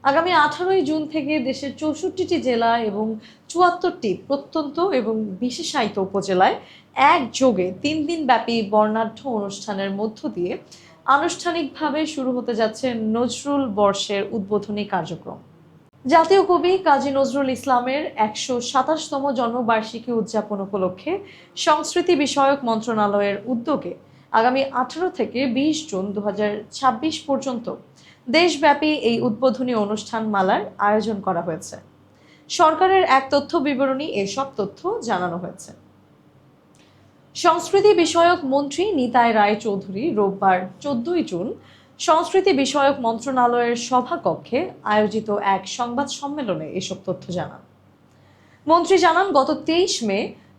আগামী 18ই জুন থেকে দেশের 64টি জেলা এবং 74টি প্রত্যন্ত এবং বিশেষায়িত উপজেলায় একযোগে 3 দিন ব্যাপী বর্ণাঢ্য অনুষ্ঠানের মধ্য দিয়ে আনুষ্ঠানিকভাবে শুরু হতে যাচ্ছে নজরুল বর্ষের উদ্বোধনী কার্যক্রম। জাতীয় কবি কাজী নজরুল ইসলামের 127তম জন্মবার্ষিকী উদযাপন উপলক্ষে সংস্কৃতি বিষয়ক মন্ত্রণালয়ের উদ্যোগে আগামী 18 থেকে 20 জুন 2026 পর্যন্ত দেশব্যাপী এই উদ্বোধনী অনুষ্ঠান মালার আয়োজন করা হয়েছে। সরকারের এক তথ্য বিবরণী এসব তথ্য জানানো হয়েছে। সংস্কৃতি বিষয়ক মন্ত্রী নিতাই রায় চৌধুরী রোববার 14 জুন সংস্কৃতি বিষয়ক মন্ত্রণালয়ের সভাকক্ষে আয়োজিত এক সংবাদ সম্মেলনে এসব তথ্য জানান। মন্ত্রী জানান, গত 23 মে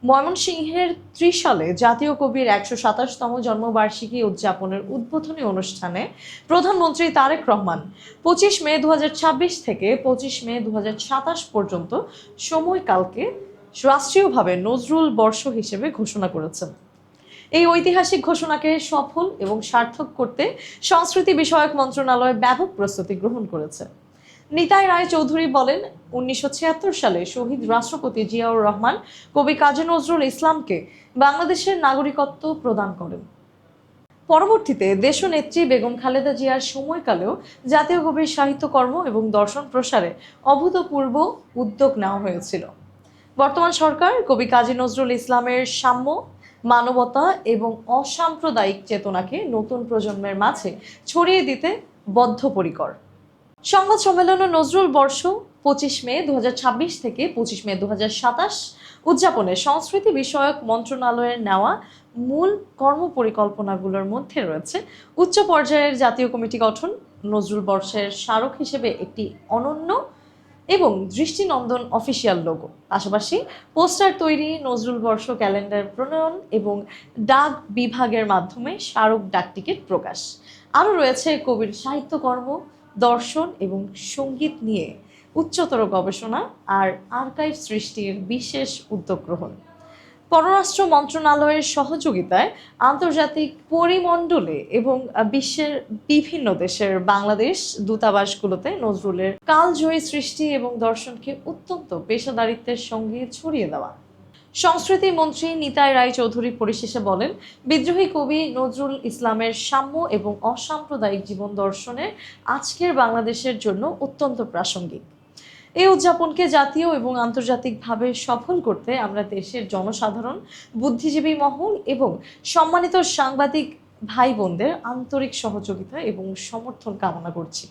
ময়মনসিংহের ত্রিশালে জাতীয় কবির 127তম জন্মবার্ষিকী উদযাপনের উদ্বোধনী অনুষ্ঠানে প্রধানমন্ত্রী তারেক রহমান 25 মে 2026 থেকে 25 মে 2027 পর্যন্ত সময়কালকে রাষ্ট্রীয়ভাবে নজরুল বর্ষ হিসেবে ঘোষণা করেছেন। এই ঐতিহাসিক ঘোষণাকে সফল এবং সার্থক করতে সংস্কৃতি বিষয়ক মন্ত্রণালয় ব্যাপক প্রস্তুতি গ্রহণ করেছে। নিতাই রায় চৌধুরী বলেন, 1976 সালে শহীদ রাষ্ট্রপতি জিয়াউর রহমান কবি কাজী নজরুল ইসলামকে বাংলাদেশের নাগরিকত্ব প্রদান করেন। পরবর্তীতে দেশনেত্রী বেগম খালেদা জিয়ার সময়কালেও জাতীয় কবির সাহিত্যকর্ম এবং দর্শন প্রসারে অভূতপূর্ব উদ্যোগ নেওয়া হয়েছিল। বর্তমান সরকার কবি কাজী নজরুল ইসলামের সাম্য, মানবতা এবং অসাম্প্রদায়িক চেতনাকে নতুন প্রজন্মের মাঝে ছড়িয়ে দিতে বদ্ধপরিকর। সংবাদ সম্মেলনে নজরুল বর্ষ 25 মে 2026 থেকে 25 মে 2027 উদযাপনে সংস্কৃতি বিষয়ক মন্ত্রণালয়ের নেওয়া মূল কর্মপরিকল্পনাগুলোর মধ্যে রয়েছে উচ্চ পর্যায়ের জাতীয় কমিটি গঠন, নজরুল বর্ষের স্মারক হিসেবে একটি অনন্য এবং দৃষ্টিনন্দন অফিসিয়াল লোগো, পাশাপাশি পোস্টার তৈরি, নজরুল বর্ষ ক্যালেন্ডার প্রণয়ন এবং ডাক বিভাগের মাধ্যমে স্মারক ডাক টিকিট প্রকাশ। আরও রয়েছে কবির সাহিত্যকর্ম, দর্শন এবং সঙ্গীত নিয়ে উচ্চতর গবেষণা আর আর্কাইভ সৃষ্টির বিশেষ উদ্যোগ গ্রহণ। পররাষ্ট্র মন্ত্রণালয়ের সহযোগিতায় আন্তর্জাতিক পরিমণ্ডলে এবং বিশ্বের বিভিন্ন দেশের বাংলাদেশ দূতাবাসগুলোতে নজরুলের কালজয়ী সৃষ্টি এবং দর্শনকে অত্যন্ত পেশাদারিত্বের সঙ্গে ছড়িয়ে দেওয়া। সংস্কৃতি মন্ত্রী নিতাই রায় চৌধুরী পরিশেষে বলেন, বিদ্রোহী কবি নজরুল ইসলামের সাম্য এবং অসাম্প্রদায়িক জীবন দর্শনের আজকের বাংলাদেশের জন্য অত্যন্ত প্রাসঙ্গিক। এই উদযাপনকে জাতীয় এবং আন্তর্জাতিকভাবে সফল করতে আমরা দেশের জনসাধারণ, বুদ্ধিজীবী মহল এবং সম্মানিত সাংবাদিক ভাই বোনদের আন্তরিক সহযোগিতা এবং সমর্থন কামনা করছি।